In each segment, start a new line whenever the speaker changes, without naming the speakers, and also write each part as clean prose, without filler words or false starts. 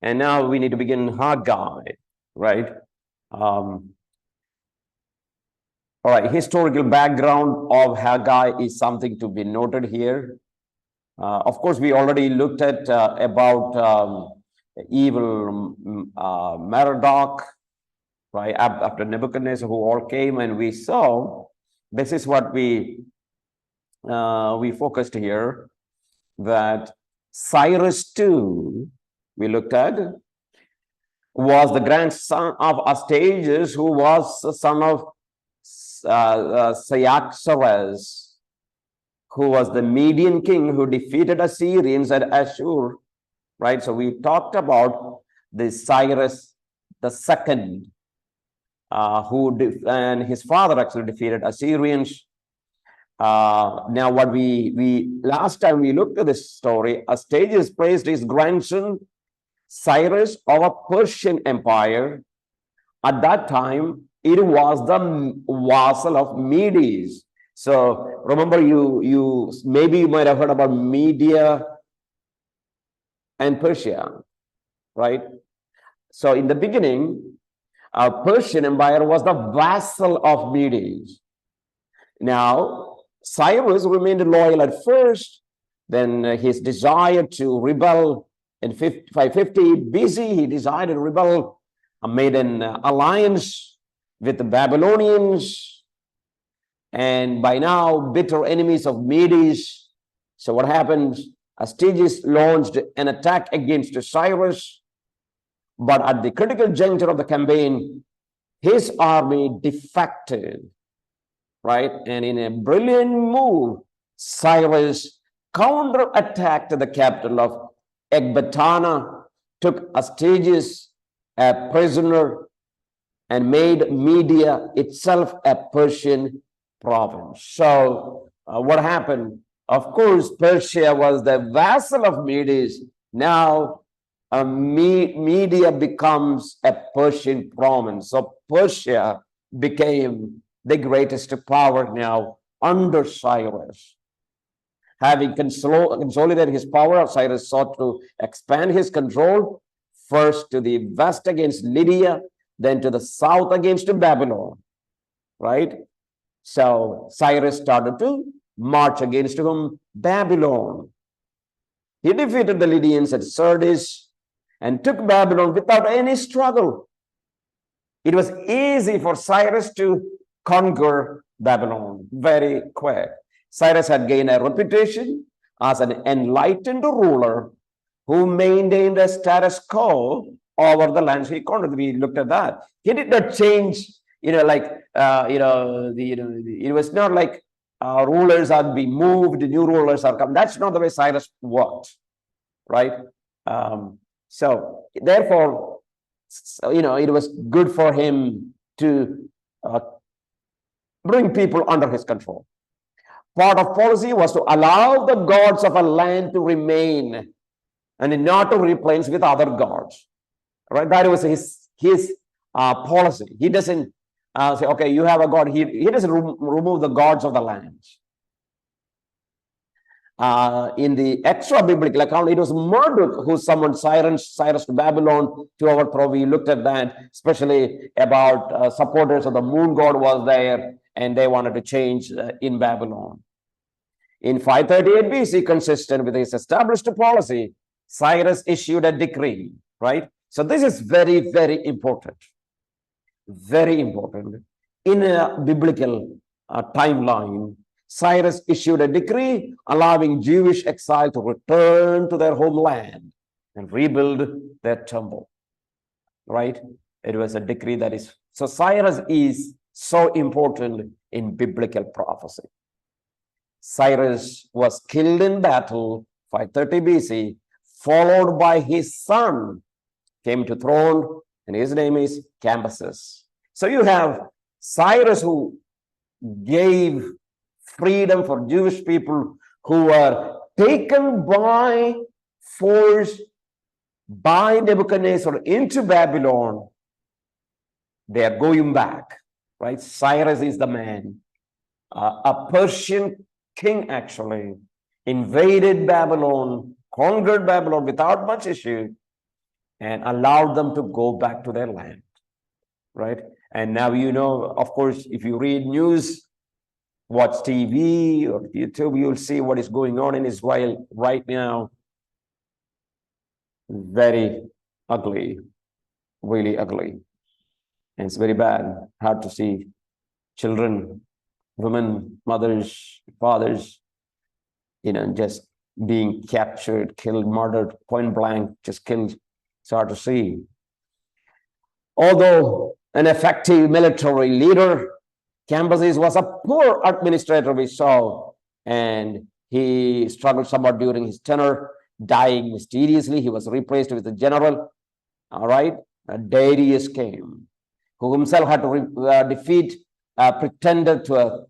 And now we need to begin Haggai, right? All right, historical background of Haggai is something to be noted here. Of course, we already looked at about evil Merodach, right, after Nebuchadnezzar, who all came, and we saw this is what we focused here, that Cyrus II, we looked at, was the grandson of Astyages, who was the son of Cyaxares, who was the Median king who defeated Assyrians at Ashur, right? So we talked about the Cyrus the second, and his father actually defeated Assyrians. Now, what we last time we looked at this story, Astyages praised his grandson Cyrus of a Persian Empire. At that time, it was the vassal of Medes. So remember, you maybe you might have heard about Media and Persia, right? So in the beginning, Persian Empire was the vassal of Medes. Now, Cyrus remained loyal at first. Then his desire to rebel in 550 BC, he decided to rebel, made an alliance with the Babylonians, and by now bitter enemies of Medes. So what happened? Astyages launched an attack against Cyrus, but at the critical juncture of the campaign, his army defected, right? And in a brilliant move, Cyrus counterattacked the capital of Ecbatana, took Astyages a prisoner, and made Media itself a Persian province. So what happened? Of course, Persia was the vassal of Medes. Now, Media becomes a Persian province. So Persia became the greatest power now under Cyrus. Having consolidated his power, Cyrus sought to expand his control, first to the west against Lydia, then to the south against Babylon, right? So Cyrus started to march against whom? Babylon. He defeated the Lydians at Sardis and took Babylon without any struggle. It was easy for Cyrus to conquer Babylon very quick. Cyrus had gained a reputation as an enlightened ruler who maintained a status quo over the lands he conquered. We looked at that. He did not change, it was not like rulers are being moved, new rulers are coming. That's not the way Cyrus worked, right? So therefore, it was good for him to bring people under his control. Part of policy was to allow the gods of a land to remain and not to replace with other gods, right? That was his policy. He doesn't say, okay, you have a god. He doesn't remove the gods of the land. In the extra biblical account, it was Marduk who summoned Cyrus to Babylon to overthrow. We looked at that, especially about supporters of the moon god was there, and they wanted to change in Babylon. In 538 BC, consistent with his established policy, Cyrus issued a decree, right? So this is very, very important. Very important. In a biblical timeline, Cyrus issued a decree allowing Jewish exile to return to their homeland and rebuild their temple, right? It was a decree that is, so Cyrus is so important in biblical prophecy. Cyrus was killed in battle, 530 BC, followed by his son, came to throne, and his name is Cambyses. So you have Cyrus, who gave freedom for Jewish people who were taken by force by Nebuchadnezzar into Babylon. They are going back, right? Cyrus is the man. A Persian king actually invaded Babylon, conquered Babylon without much issue, and allowed them to go back to their land, right? And now, of course, if you read news, watch TV or YouTube, you'll see what is going on in Israel right now. Very ugly, really ugly. And it's very bad, hard to see children, women, mothers, fathers, just being captured, killed, murdered, point blank, just killed. It's hard to see. Although an effective military leader, Cambyses was a poor administrator, we saw, and he struggled somewhat during his tenure, dying mysteriously. He was replaced with a general, all right? Darius came, who himself had to defeat a pretender to a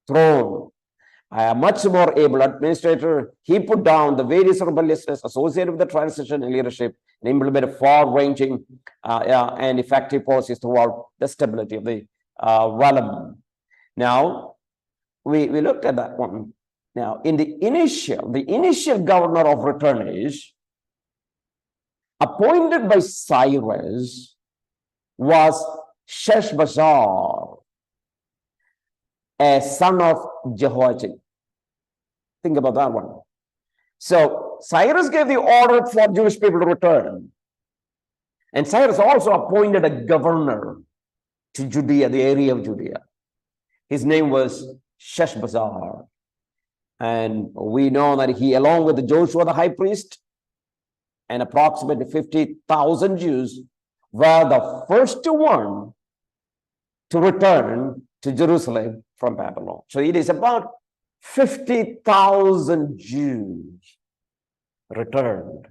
throne. A much more able administrator, he put down the various rebelliousness associated with the transition in leadership and implemented far-ranging and effective policies throughout the stability of the realm. Now, we looked at that one. Now, in the initial governor of returnees, appointed by Cyrus, was Sheshbazzar, a son of Jehoiachin. Think about that one. So Cyrus gave the order for Jewish people to return. And Cyrus also appointed a governor to Judea, the area of Judea. His name was Sheshbazzar. And we know that he, along with Joshua the high priest, and approximately 50,000 Jews, were the first one to return to Jerusalem from Babylon. So it is about 50,000 Jews returned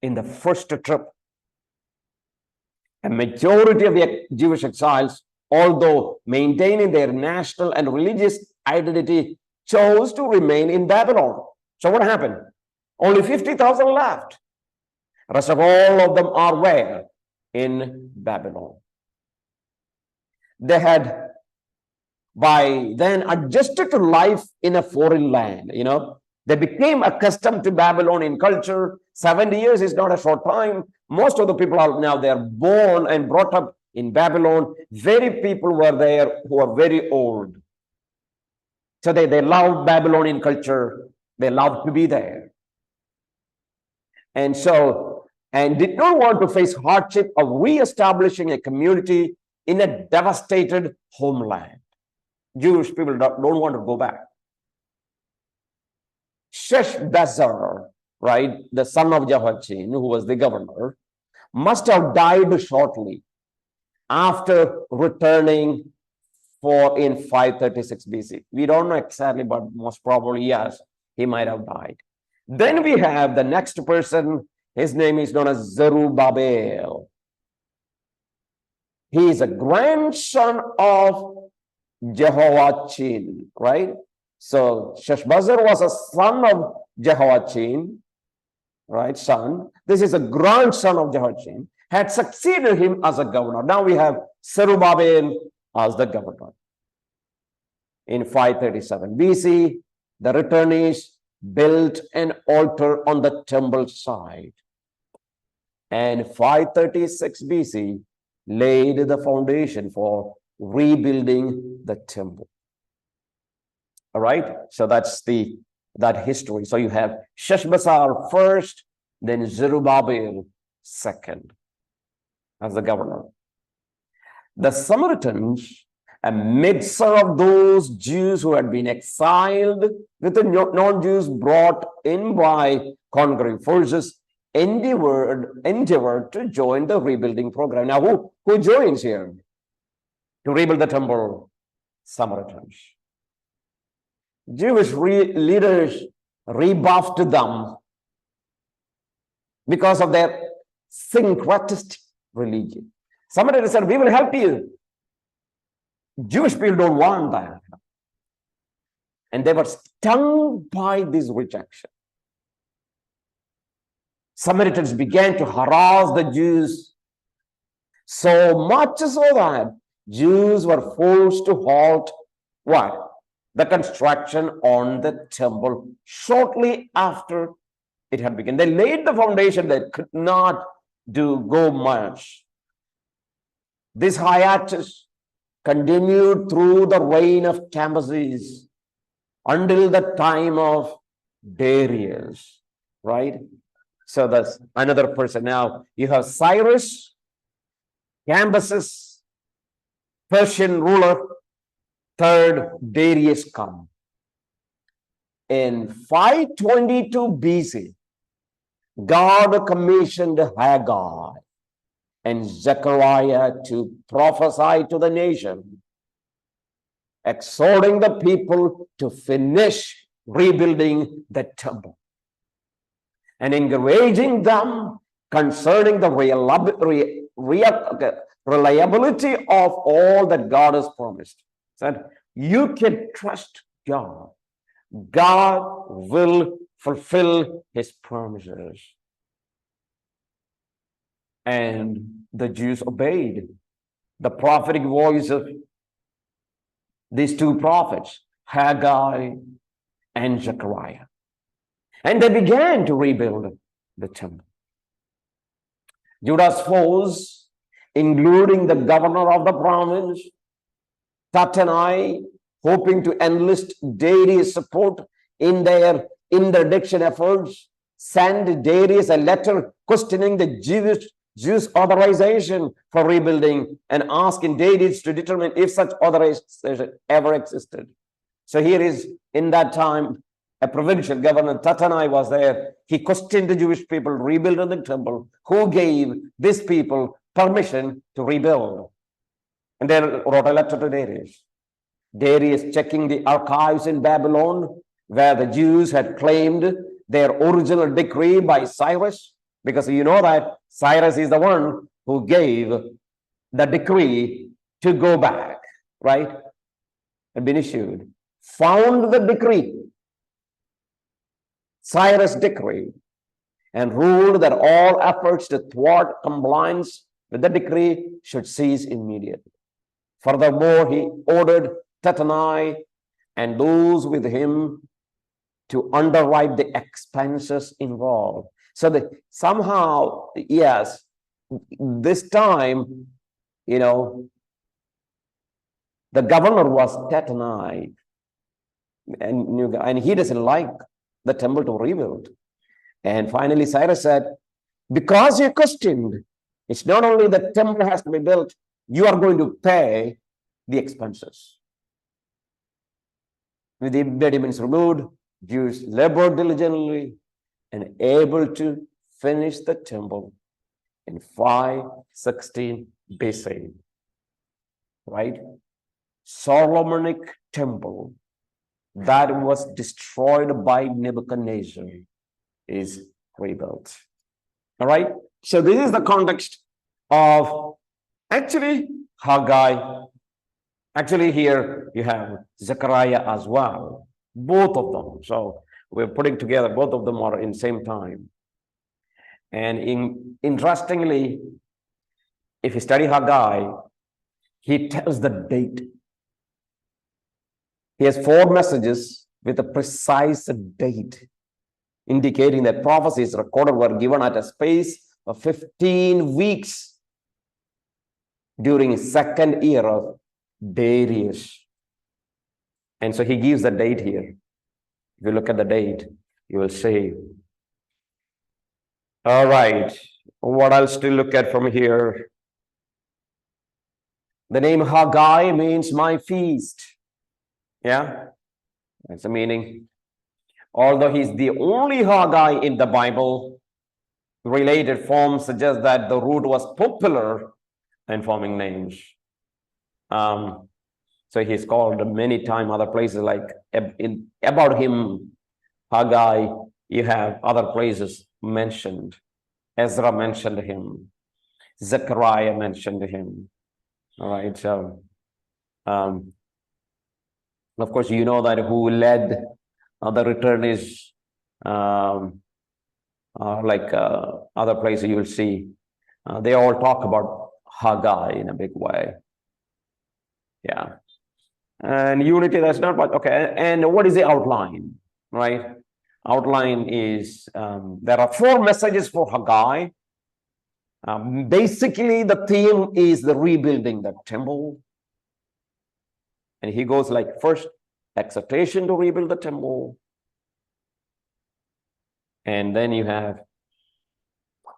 in the first trip. A majority of the Jewish exiles, although maintaining their national and religious identity, chose to remain in Babylon. So what happened? Only 50,000 left. The rest of all of them are where? In Babylon. They had by then adjusted to life in a foreign land. They became accustomed to Babylonian culture. 70 years is not a short time. Most of the people are now, they're born and brought up in Babylon. Very people were there who are very old. So they loved Babylonian culture. They loved to be there. And did not want to face hardship of reestablishing a community in a devastated homeland. Jewish people don't want to go back. Sheshbazzar, right, the son of Jehoiachin, who was the governor, must have died shortly after returning in 536 BC. We don't know exactly, but most probably, yes, he might have died. Then we have the next person. His name is known as Zerubbabel. He is a grandson of Jehoiachin, right? So Sheshbazzar was a son of Jehoiachin, right? Son. This is a grandson of Jehoiachin, had succeeded him as a governor. Now we have Zerubbabel as the governor. In 537 BC, the returnees built an altar on the temple side. And 536 BC laid the foundation for rebuilding the temple. All right, so that's that history. So you have Sheshbazzar first, then Zerubbabel second as the governor. The Samaritans, a mixture of those Jews who had been exiled with the non-Jews brought in by conquering forces, endeavored to join the rebuilding program. Now, who joins here to rebuild the temple? Samaritans. Jewish leaders rebuffed them because of their syncretistic religion. Somebody said, we will help you. Jewish people don't want that. And they were stung by this rejection. Samaritans began to harass the Jews, so much so that Jews were forced to halt what? The construction on the temple shortly after it had begun. They laid the foundation. They could not do go much. This hiatus continued through the reign of Cambyses until the time of Darius, right? So that's another person. Now you have Cyrus, Cambyses, Persian ruler, third Darius come. In 522 BC, God commissioned Haggai and Zechariah to prophesy to the nation, exhorting the people to finish rebuilding the temple and encouraging them concerning the reliability of all that God has promised. Said, you can trust God. God will fulfill his promises. And the Jews obeyed the prophetic voice of these two prophets, Haggai and Zechariah. And they began to rebuild the temple. Judah's foes, including the governor of the province, Tattenai, hoping to enlist Darius' support in their interdiction efforts, sent Darius a letter questioning the Jews' authorization for rebuilding and asking Darius to determine if such authorization ever existed. So here is, in that time, a provincial governor, Tattenai, was there. He questioned the Jewish people rebuilding the temple. Who gave these people permission to rebuild? And they wrote a letter to Darius. Darius, checking the archives in Babylon, where the Jews had claimed their original decree by Cyrus, because you know that Cyrus is the one who gave the decree to go back, right? Had been issued. Found the decree, Cyrus' decree, and ruled that all efforts to thwart compliance with the decree should cease immediately. Furthermore, he ordered Tattenai and those with him to underwrite the expenses involved. So that somehow, yes, this time, you know, the governor was Tattenai, and he doesn't like the temple to rebuild. And finally, Cyrus said, because you questioned, it's not only the temple has to be built, you are going to pay the expenses. With the impediments removed, Jews labored diligently and able to finish the temple in 516 BC. Right? Solomonic temple that was destroyed by Nebuchadnezzar is rebuilt. All right? So this is the context of actually Haggai. Actually, here you have Zechariah as well, both of them. So we're putting together, both of them are in same time. And interestingly, if you study Haggai, he tells the date. He has 4 messages with a precise date, indicating that prophecies recorded were given at a space of 15 weeks during his 2nd year of Darius. And so he gives the date here. If you look at the date, you will see. All right. What else to look at from here? The name Haggai means my feast. Yeah, that's the meaning. Although he's the only Haggai in the Bible, related forms suggest that the root was popular in forming names. So he's called many times other places, like about him, Haggai, you have other places mentioned. Ezra mentioned him. Zechariah mentioned him. All right, so of course, you know that who led the return is like other places you will see. They all talk about Haggai in a big way. Yeah. And unity, that's not much. Okay. And what is the outline, right? Outline is there are 4 messages for Haggai. Basically, the theme is the rebuilding the temple. And he goes like, first, exhortation to rebuild the temple. And then you have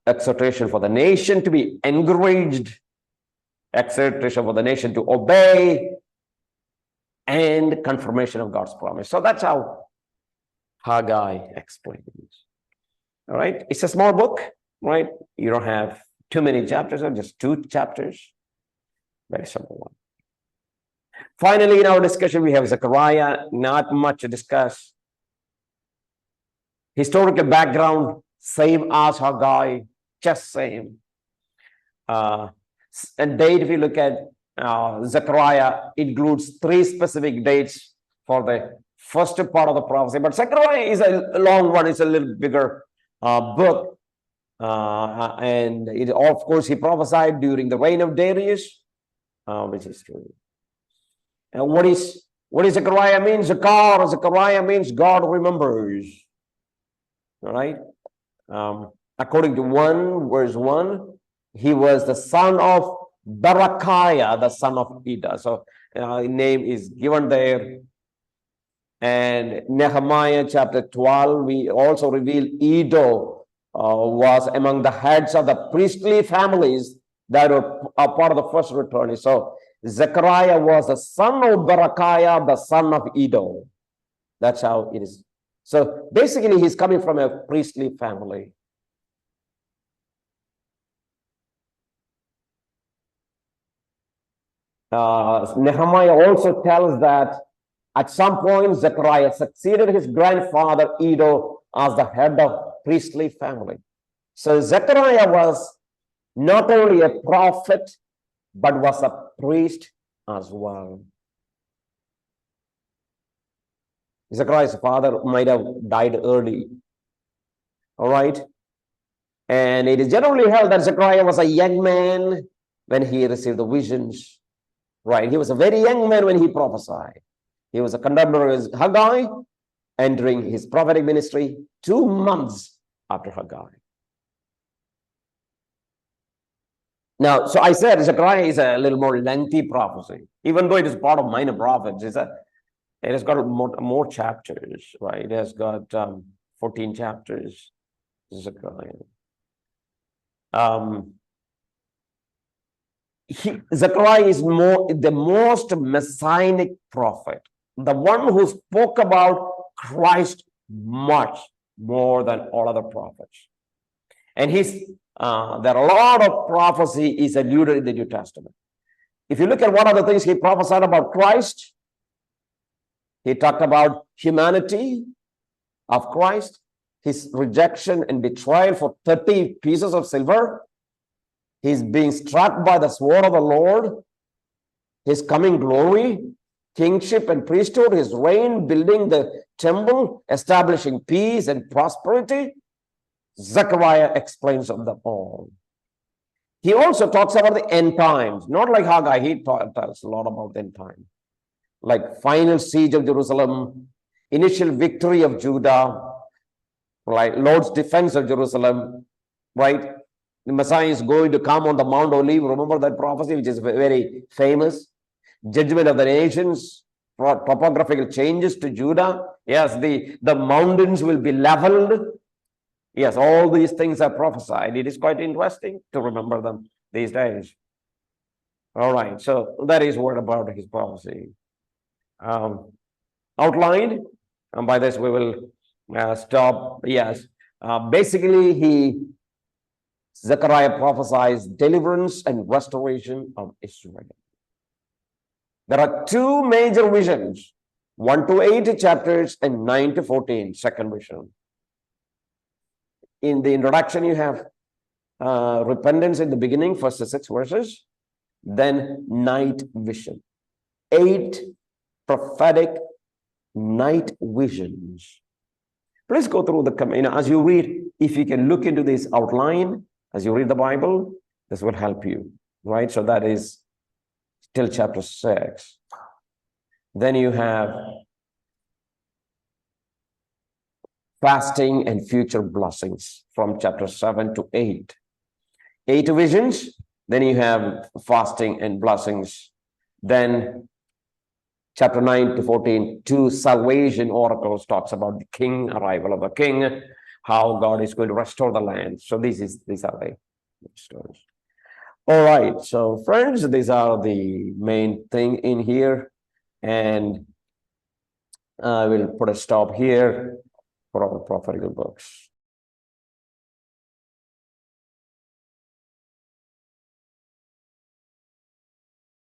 exhortation for the nation to be encouraged, exhortation for the nation to obey, and confirmation of God's promise. So that's how Haggai explains. All right. It's a small book, right? You don't have too many chapters, or just 2 chapters. Very simple one. Finally, in our discussion, we have Zechariah. Not much to discuss. Historical background, same as Haggai, just same. And date, if you look at Zechariah, includes 3 specific dates for the first part of the prophecy. But Zechariah is a long one. It's a little bigger book. And it, of course, he prophesied during the reign of Darius, which is true. And what is Zechariah means? Zechariah means God remembers. All right. According to 1 verse 1, he was the son of Berechiah, the son of Iddo. So name is given there. And Nehemiah chapter 12, we also reveal Iddo was among the heads of the priestly families that were a part of the first return. So Zechariah was the son of Berechiah, the son of Iddo. That's how it is. So basically, he's coming from a priestly family. Nehemiah also tells that at some point, Zechariah succeeded his grandfather Iddo as the head of priestly family. So Zechariah was not only a prophet, but was a priest as well. Zechariah's father might have died early. All right. And it is generally held that Zechariah was a young man when he received the visions. Right. He was a very young man when he prophesied. He was a contemporary of Haggai, entering his prophetic ministry 2 months after Haggai. Now, so I said Zechariah is a little more lengthy prophecy, even though it is part of minor prophets. It has got more chapters, right? It has got 14 chapters. Zechariah. Zechariah is the most messianic prophet, the one who spoke about Christ much more than all other prophets. And there are a lot of prophecy is alluded in the New Testament. If you look at what are the things he prophesied about Christ, he talked about humanity of Christ, his rejection and betrayal for 30 pieces of silver, his being struck by the sword of the Lord, his coming glory, kingship and priesthood, his reign, building the temple, establishing peace and prosperity. Zechariah explains of them all. He also talks about the end times, not like Haggai. He tells a lot about the end time, like final siege of Jerusalem, initial victory of Judah, like Lord's defense of Jerusalem, right? The Messiah is going to come on the Mount Olive. Remember that prophecy, which is very famous. Judgment of the nations, topographical changes to Judah. Yes, the mountains will be leveled. Yes, all these things are prophesied. It is quite interesting to remember them these days. All right, so that is what about his prophecy. Outlined, and by this we will stop. Yes, basically Zechariah prophesies deliverance and restoration of Israel. There are 2 major visions, 1 to 8 chapters and 9 to 14, second vision. In the introduction, you have repentance in the beginning, first 6 verses, then night vision. 8 prophetic night visions. Please go through as you read, if you can look into this outline, as you read the Bible, this will help you, right? So that is till chapter 6. Then you have fasting and future blessings from chapter 7 to 8. 8 visions. Then you have fasting and blessings. Then chapter 9 to 14, 2 salvation oracles talks about the king, arrival of the king, how God is going to restore the land. So these are the stories. All right, so friends, these are the main thing in here, and I will put a stop here for our prophetical books.